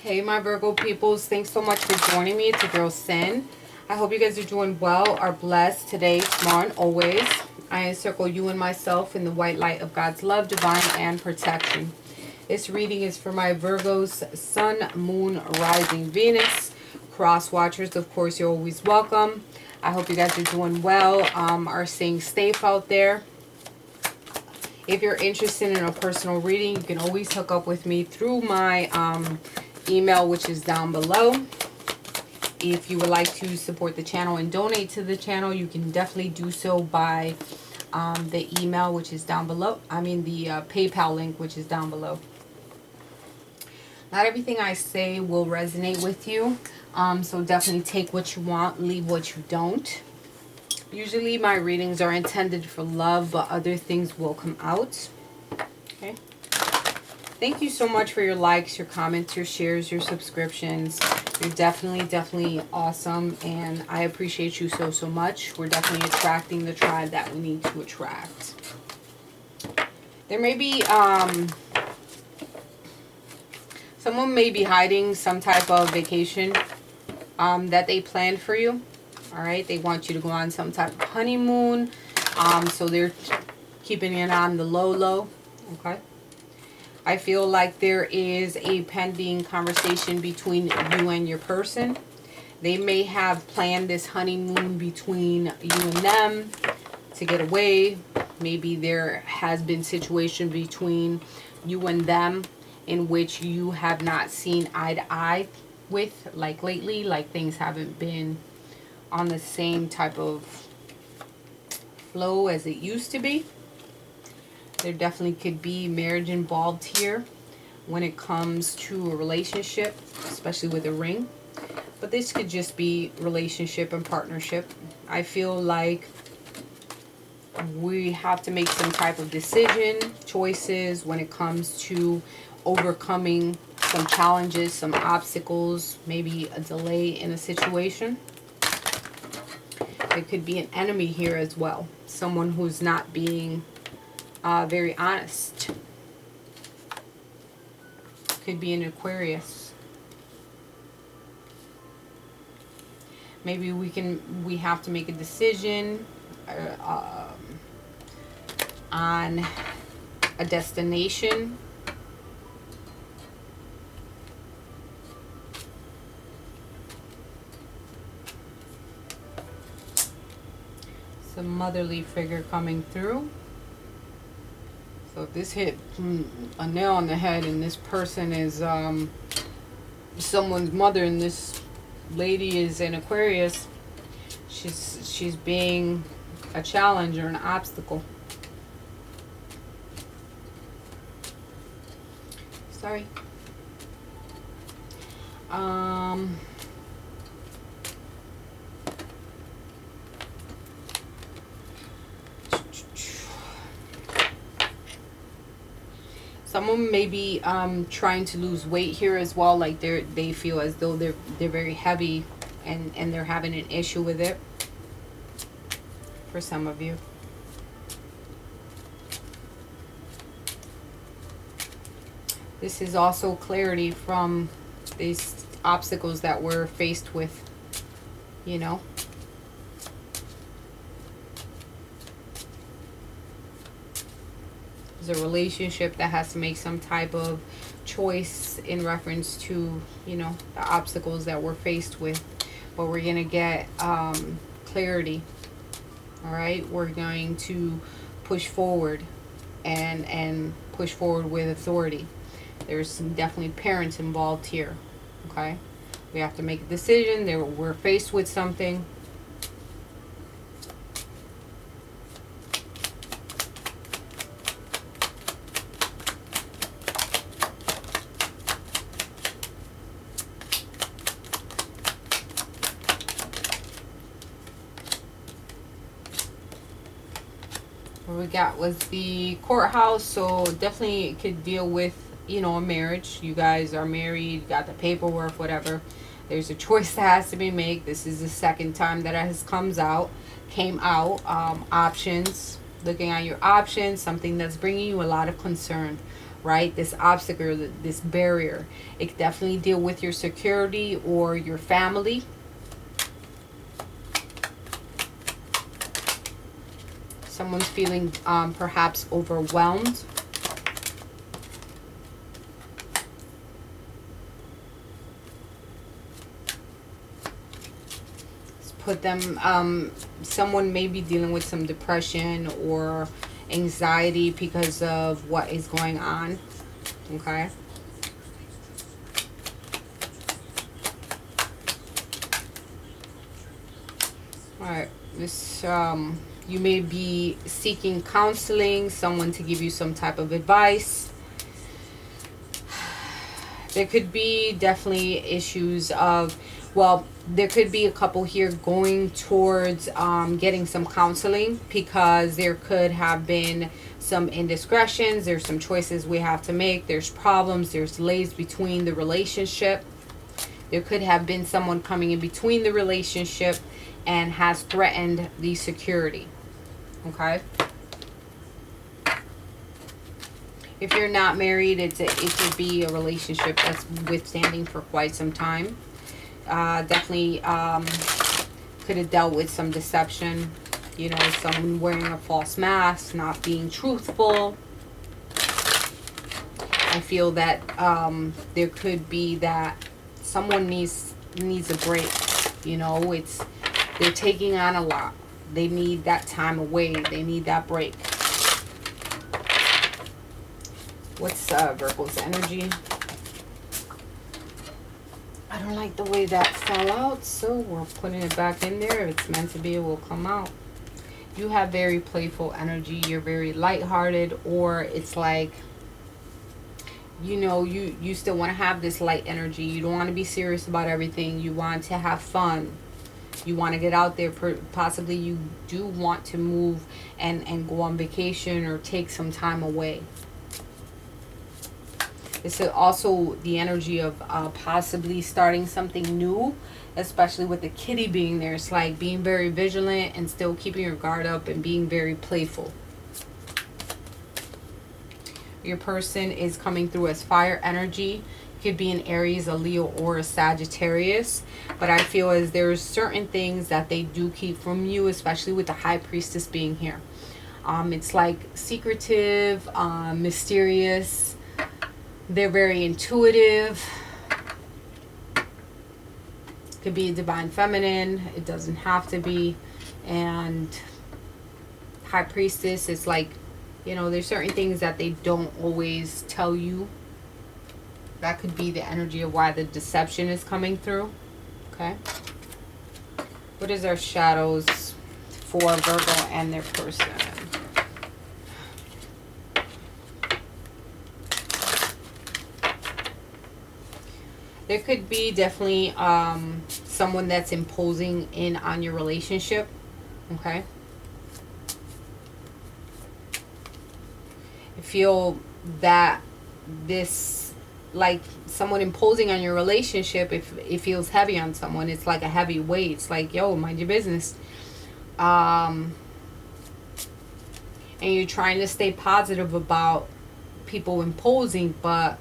Hey my Virgo peoples, thanks so much for joining me. It's your girl Sin. I hope you guys are doing well, are blessed today, tomorrow, and always. I encircle you and myself in the white light of God's love, divine, and protection. This reading is for my Virgos, Sun, Moon, Rising, Venus. Cross watchers, of course, you're always welcome. I hope you guys are doing well, are staying safe out there. If you're interested in a personal reading, you can always hook up with me through my email, which is down below. If you would like to support the channel and donate to the channel, you can definitely do so by the email, which is down below. I mean the PayPal link, which is down below. Not everything I say will resonate with you, so definitely take what you want, leave what you don't. Usually my readings are intended for love, but other things will come out. Okay. Thank you so much for your likes, your comments, your shares, your subscriptions. You're definitely awesome, and I appreciate you so much. We're definitely attracting the tribe that we need to attract. There may be someone may be hiding some type of vacation that they planned for you. All right, they want you to go on some type of honeymoon, so they're keeping it on the low. Okay. I feel like there is a pending conversation between you and your person. They may have planned this honeymoon between you and them to get away. Maybe there has been situation between you and them in which you have not seen eye to eye with, like lately, like things haven't been on the same type of flow as it used to be. There definitely could be marriage involved here when it comes to a relationship, especially with a ring. But this could just be relationship and partnership. I feel like we have to make some type of decision, choices when it comes to overcoming some challenges, some obstacles, maybe a delay in a situation. There could be an enemy here as well. Someone who's not being very honest. Could be an Aquarius. Maybe we have to make a decision on a destination. Some motherly figure coming through. So if this hit a nail on the head and this person is someone's mother and this lady is an Aquarius, she's being a challenge or an obstacle. Sorry. Someone may be trying to lose weight here as well. Like they feel as though they're very heavy and they're having an issue with it. For some of you. This is also clarity from these obstacles that we're faced with, you know. There's a relationship that has to make some type of choice in reference to, you know, the obstacles that we're faced with. But we're going to get clarity. All right. We're going to push forward and push forward with authority. There's some definitely parents involved here. Okay. We have to make a decision. We're faced with something. What we got was the courthouse, so definitely it could deal with, you know, a marriage. You guys are married, got the paperwork, whatever. There's a choice that has to be made. This is the second time that it came out. Options, looking at your options, something that's bringing you a lot of concern. right? This obstacle, this barrier. It could definitely deal with your security or your family. Someone's feeling perhaps overwhelmed. Put them, someone may be dealing with some depression or anxiety because of what is going on. Okay. All right. This, you may be seeking counseling, someone to give you some type of advice. There could be definitely issues of, well, there could be a couple here going towards getting some counseling, because there could have been some indiscretions. There's some choices we have to make. There's problems. There's delays between the relationship. There could have been someone coming in between the relationship and has threatened the security. Okay. If you're not married, it could be a relationship that's withstanding for quite some time. Definitely could have dealt with some deception. You know, someone wearing a false mask, not being truthful. I feel that there could be that someone needs a break. You know, they're taking on a lot. They need that time away. They need that break. What's Virgo's energy? I don't like the way that fell out, so we're putting it back in there. If it's meant to be, it will come out. You have very playful energy. You're very lighthearted, or it's like, you know, you still want to have this light energy. You don't want to be serious about everything. You want to have fun. You want to get out there. Possibly you do want to move and go on vacation or take some time away. This is also the energy of possibly starting something new, especially with the kitty being there. It's like being very vigilant and still keeping your guard up and being very playful. Your person is coming through as fire energy. Could be an Aries, a Leo, or a Sagittarius. But I feel as there's certain things that they do keep from you, especially with the High Priestess being here. It's like secretive, mysterious. They're very intuitive. Could be a divine feminine. It doesn't have to be. And High Priestess is like, you know, there's certain things that they don't always tell you. That could be the energy of why the deception is coming through. Okay. What is our shadows for Virgo and their person? There could be definitely someone that's imposing in on your relationship. Okay. I feel that this, like someone imposing on your relationship, if it feels heavy on someone, it's like a heavy weight. It's like, yo, mind your business. And you're trying to stay positive about people imposing, but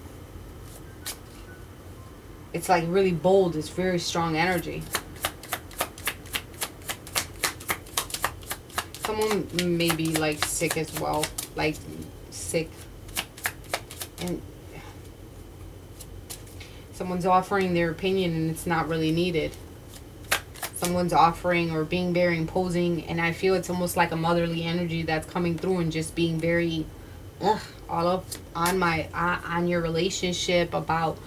it's like really bold. It's very strong energy. Someone may be like sick as well. Like sick. And someone's offering their opinion and it's not really needed. Someone's offering or being very imposing, and I feel it's almost like a motherly energy that's coming through and just being very all up on your relationship, about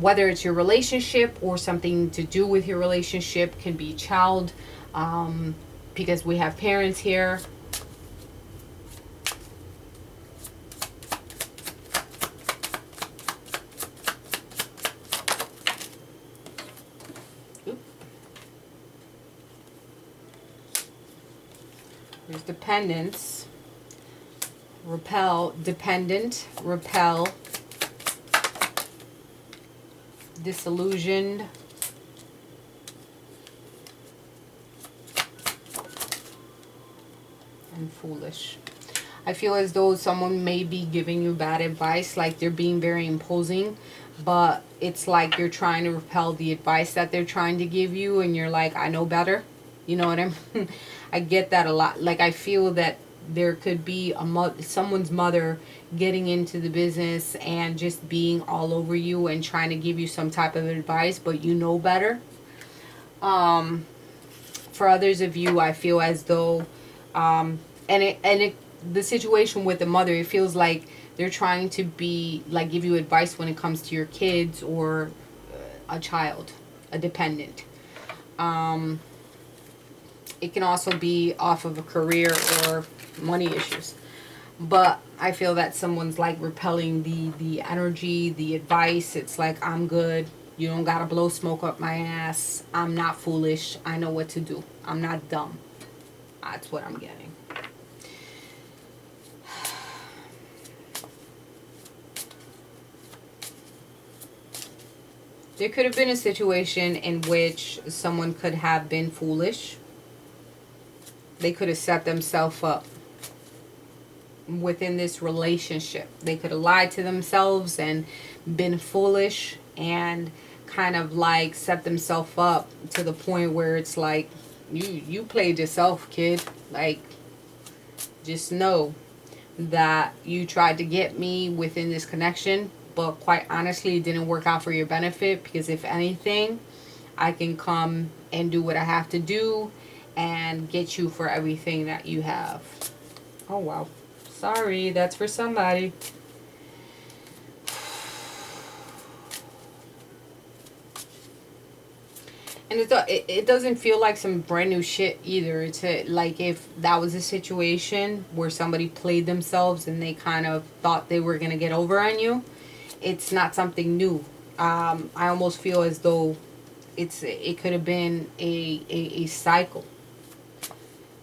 whether it's your relationship or something to do with your relationship. Can be child, because we have parents here. There's dependence, repel, dependent, repel, disillusioned, and foolish. I feel as though someone may be giving you bad advice, like they're being very imposing, but it's like you're trying to repel the advice that they're trying to give you, and you're like, I know better. You know what I mean? I get that a lot. Like, I feel that there could be someone's mother getting into the business and just being all over you and trying to give you some type of advice, but you know better. For others of you, I feel as though, the situation with the mother, it feels like they're trying to be like give you advice when it comes to your kids or a child, a dependent. It can also be off of a career or money issues. But I feel that someone's like repelling the energy, the advice. It's like, I'm good. You don't gotta blow smoke up my ass. I'm not foolish. I know what to do. I'm not dumb. That's what I'm getting. There could have been a situation in which someone could have been foolish. They could have set themselves up within this relationship. They could have lied to themselves and been foolish and kind of like set themselves up to the point where it's like, you played yourself, kid. Like, just know that you tried to get me within this connection, but quite honestly, it didn't work out for your benefit, because if anything, I can come and do what I have to do and get you for everything that you have. Oh, wow. Sorry, that's for somebody. And it doesn't feel like some brand new shit either. It's like if that was a situation where somebody played themselves and they kind of thought they were going to get over on you, it's not something new. I almost feel as though it could have been a cycle.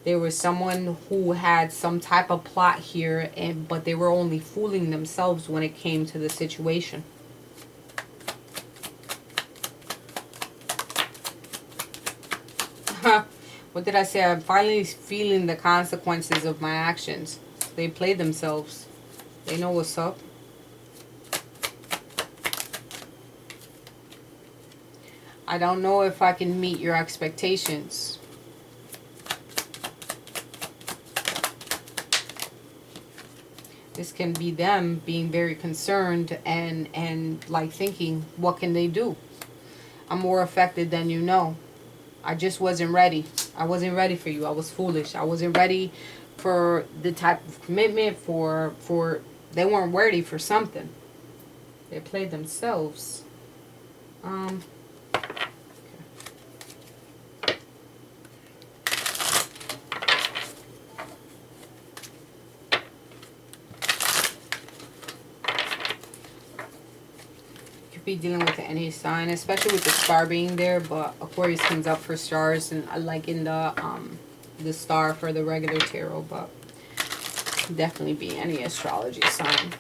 There was someone who had some type of plot here, but they were only fooling themselves when it came to the situation. What did I say? I'm finally feeling the consequences of my actions. They played themselves. They know what's up. I don't know if I can meet your expectations. This can be them being very concerned and like thinking, what can they do? I'm more affected than you know. I just wasn't ready. I wasn't ready for you. I was foolish. I wasn't ready for the type of commitment for they weren't ready for something. They played themselves. Be dealing with any sign, especially with the star being there, but Aquarius comes up for stars and like in the star for the regular tarot, but definitely be any astrology sign.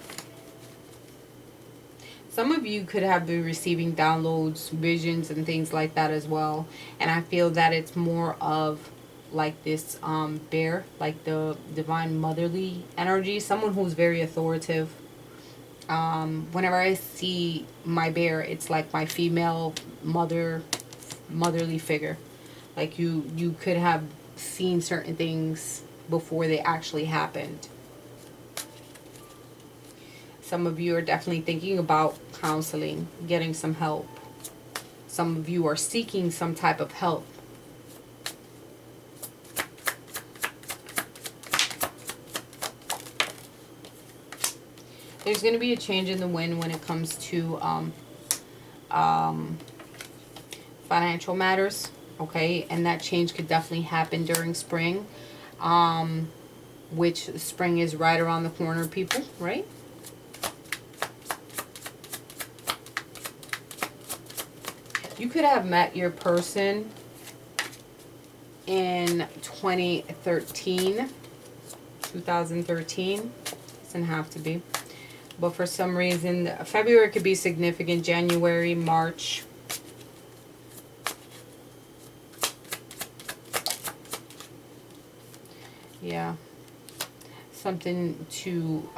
Some of you could have been receiving downloads, visions, and things like that as well, and I feel that it's more of like this bear, like the divine motherly energy, someone who's very authoritative. Whenever I see my bear, it's like my female motherly figure. Like you could have seen certain things before they actually happened. Some of you are definitely thinking about counseling, getting some help. Some of you are seeking some type of help. There's going to be a change in the wind when it comes to financial matters, okay? And that change could definitely happen during spring, which spring is right around the corner, people, right? You could have met your person in 2013. Doesn't have to be. But for some reason, February could be significant. January, March. Yeah. something to,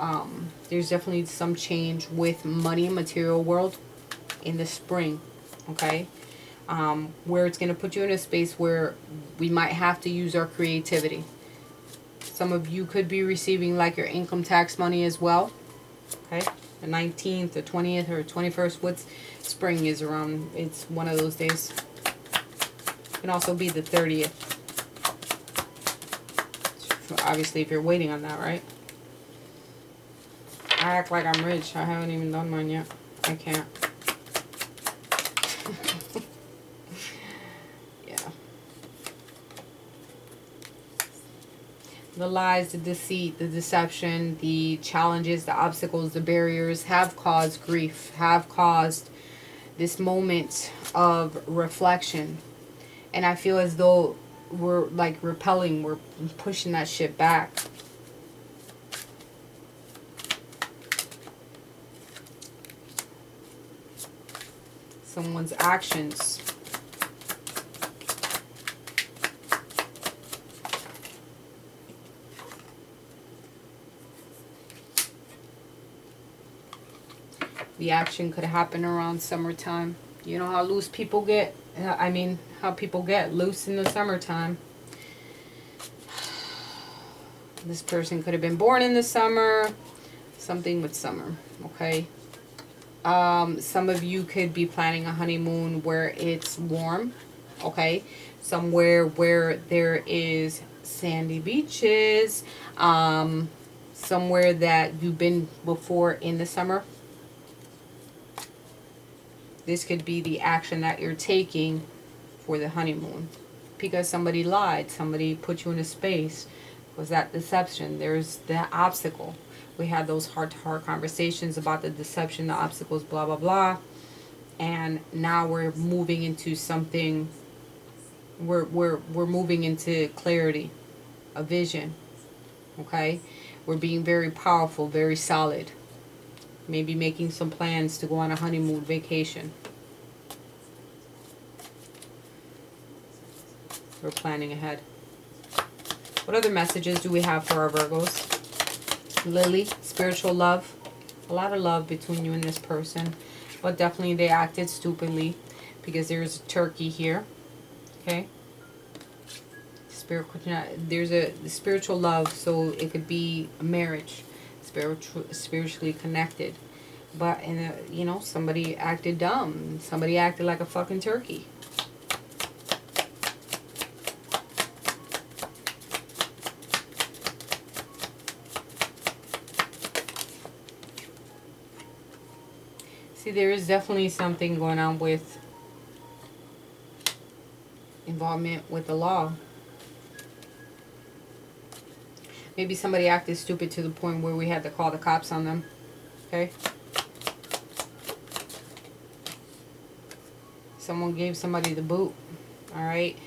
there's definitely some change with money and material world in the spring, okay? Where it's going to put you in a space where we might have to use our creativity. Some of you could be receiving like your income tax money as well, okay? The 19th, the 20th, or 21st, what's spring is around, it's one of those days. It can also be the 30th. Obviously, if you're waiting on that, right? I act like I'm rich. I haven't even done mine yet. I can't. Yeah. The lies, the deceit, the deception, the challenges, the obstacles, the barriers have caused grief, have caused this moment of reflection. And I feel as though we're like repelling, we're pushing that shit back. Someone's actions. The action could happen around summertime. You know how loose people get? I mean, how people get loose in the summertime. This person could have been born in the summer. Something with summer, okay? Some of you could be planning a honeymoon where it's warm, okay? Somewhere where there is sandy beaches. Somewhere that you've been before in the summer. This could be the action that you're taking for the honeymoon. Because somebody lied. Somebody put you in a space. Was that deception? There's the obstacle. We had those heart-to-heart conversations about the deception, the obstacles, blah, blah, blah. And now we're moving into something. We're moving into clarity. A vision. Okay? We're being very powerful, very solid. Maybe making some plans to go on a honeymoon vacation. We're planning ahead. What other messages do we have for our Virgos? Lily, spiritual love. A lot of love between you and this person. But definitely they acted stupidly. Because there's a turkey here. Okay? There's a spiritual love. So it could be a marriage. Spiritually connected, but you know, somebody acted dumb. Somebody acted like a fucking turkey. See, there is definitely something going on with involvement with the law. Maybe somebody acted stupid to the point where we had to call the cops on them. Okay? Someone gave somebody the boot. Alright?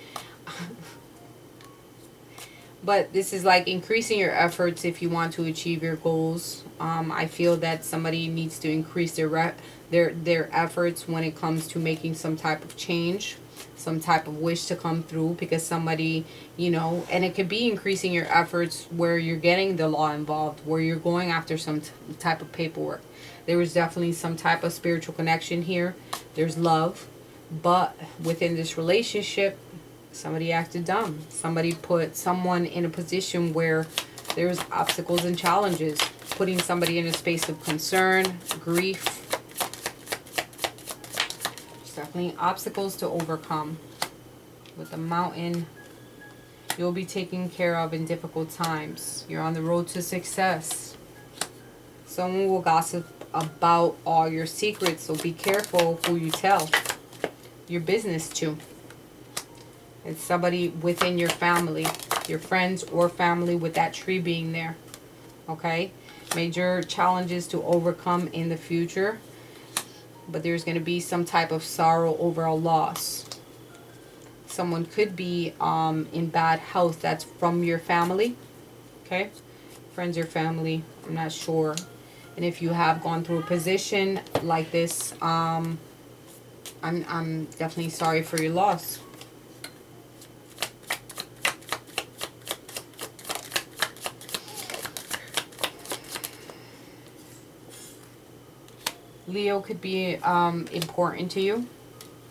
But this is like increasing your efforts if you want to achieve your goals. I feel that somebody needs to increase their efforts when it comes to making some type of change. Some type of wish to come through, because somebody, you know, and it could be increasing your efforts where you're getting the law involved, where you're going after some type of paperwork. There is definitely some type of spiritual connection here. There's love, but within this relationship, somebody acted dumb. Somebody put someone in a position where there's obstacles and challenges, putting somebody in a space of concern, grief. Definitely obstacles to overcome. With the mountain, you'll be taken care of in difficult times. You're on the road to success. Someone will gossip about all your secrets, so be careful who you tell your business to. It's somebody within your family, your friends or family, with that tree being there. Okay? Major challenges to overcome in the future. But there's going to be some type of sorrow over a loss. Someone could be in bad health that's from your family. Okay? Friends or family. I'm not sure. And if you have gone through a position like this, I'm definitely sorry for your loss. Leo could be important to you.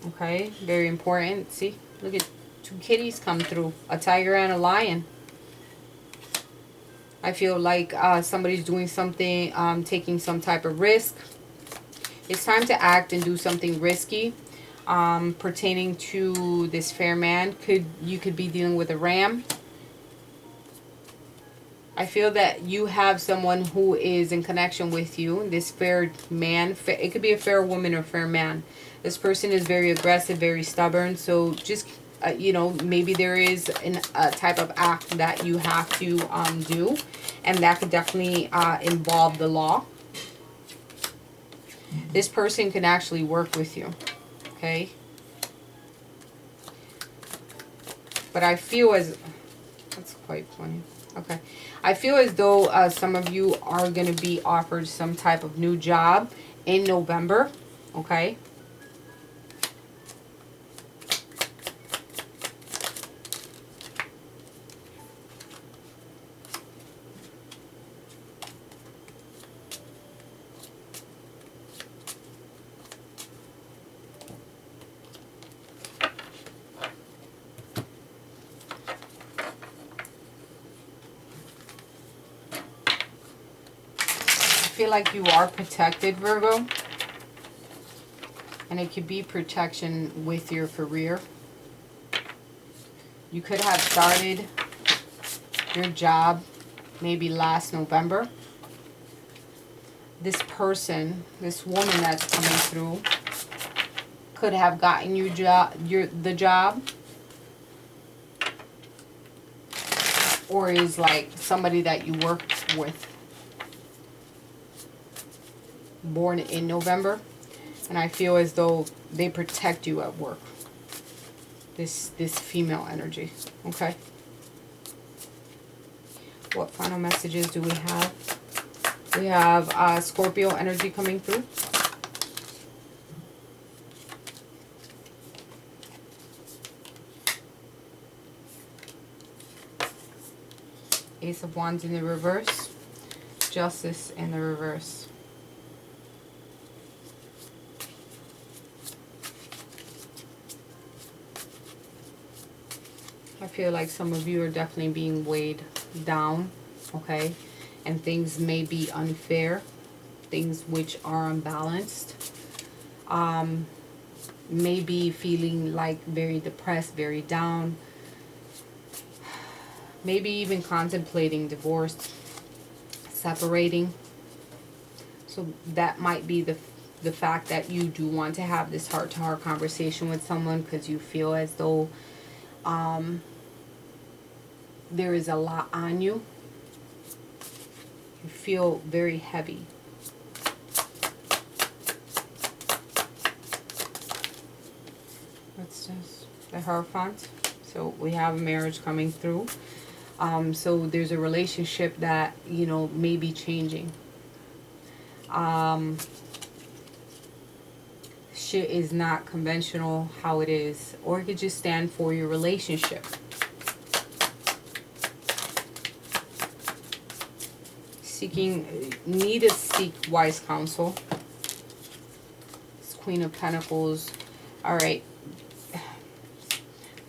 Okay, very important. See, look at two kitties come through, a tiger and a lion. I feel like somebody's doing something, taking some type of risk. It's time to act and do something risky pertaining to this fair man. You could be dealing with a ram. I feel that you have someone who is in connection with you. This fair man, it could be a fair woman or fair man. This person is very aggressive, very stubborn. So just, you know, maybe there is a type of act that you have to do. And that could definitely involve the law. This person can actually work with you. Okay? But I feel as... That's quite funny. Okay. I feel as though some of you are going to be offered some type of new job in November. Okay. I feel like you are protected, Virgo, and it could be protection with your career. You could have started your job maybe last November. This person, this woman that's coming through, could have gotten you the job, or is like somebody that you worked with, born in November, and I feel as though they protect you at work. This female energy. Okay. What final messages do we have? We have Scorpio energy coming through. Ace of Wands in the reverse. Justice in the reverse. I feel like some of you are definitely being weighed down, okay? And things may be unfair, things which are unbalanced. Maybe feeling like very depressed, very down. Maybe even contemplating divorce, separating. So that might be the fact that you do want to have this heart-to-heart conversation with someone, because you feel as though there is a lot on you. You feel very heavy. What's this? The Hierophant. So we have a marriage coming through. So there's a relationship that, you know, may be changing. Shit is not conventional how it is. Or it could just stand for your relationship. Need to seek wise counsel. It's Queen of Pentacles. Alright.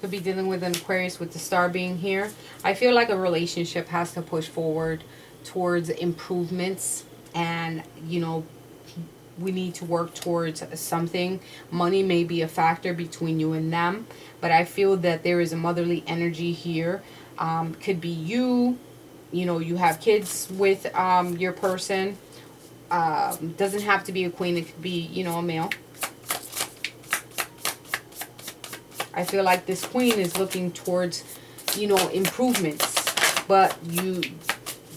Could be dealing with an Aquarius with the star being here. I feel like a relationship has to push forward towards improvements. And, you know, we need to work towards something. Money may be a factor between you and them. But I feel that there is a motherly energy here. Could be you. You know, you have kids with your person. Doesn't have to be a queen. It could be, you know, a male. I feel like this queen is looking towards, you know, improvements. But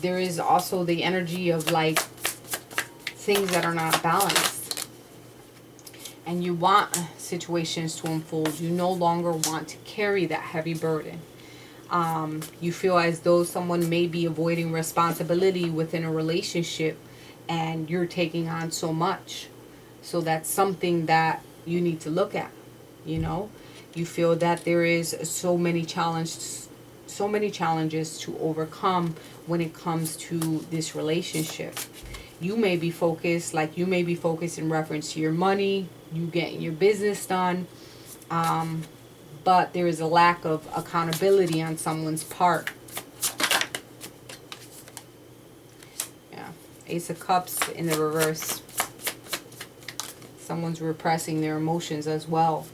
there is also the energy of like things that are not balanced. And you want situations to unfold. You no longer want to carry that heavy burden. You feel as though someone may be avoiding responsibility within a relationship and you're taking on so much. So that's something that you need to look at, you know. You feel that there is so many challenges to overcome when it comes to this relationship. you may be focused, like you may be focused in reference to your money, you getting your business done, but there is a lack of accountability on someone's part. Yeah, Ace of Cups in the reverse. Someone's repressing their emotions as well,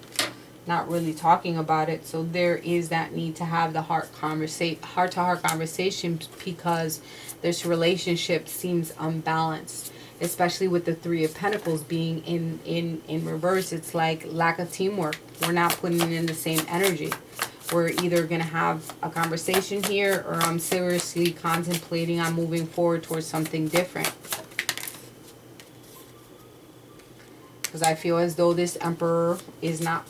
not really talking about it. So there is that need to have the heart-to-heart conversation, because this relationship seems unbalanced, especially with the Three of Pentacles being in reverse. It's like lack of teamwork. We're not putting in the same energy. We're either going to have a conversation here, or I'm seriously contemplating on moving forward towards something different. Because I feel as though this Emperor is not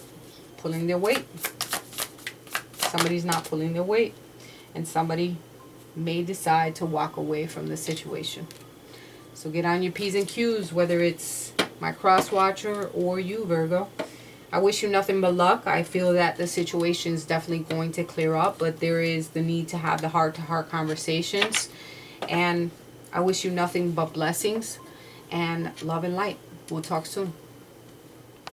pulling their weight. Somebody's not pulling their weight. And somebody may decide to walk away from the situation. So get on your P's and Q's, whether it's my cross watcher or you, Virgo. I wish you nothing but luck. I feel that the situation is definitely going to clear up, but there is the need to have the heart-to-heart conversations. And I wish you nothing but blessings and love and light. We'll talk soon.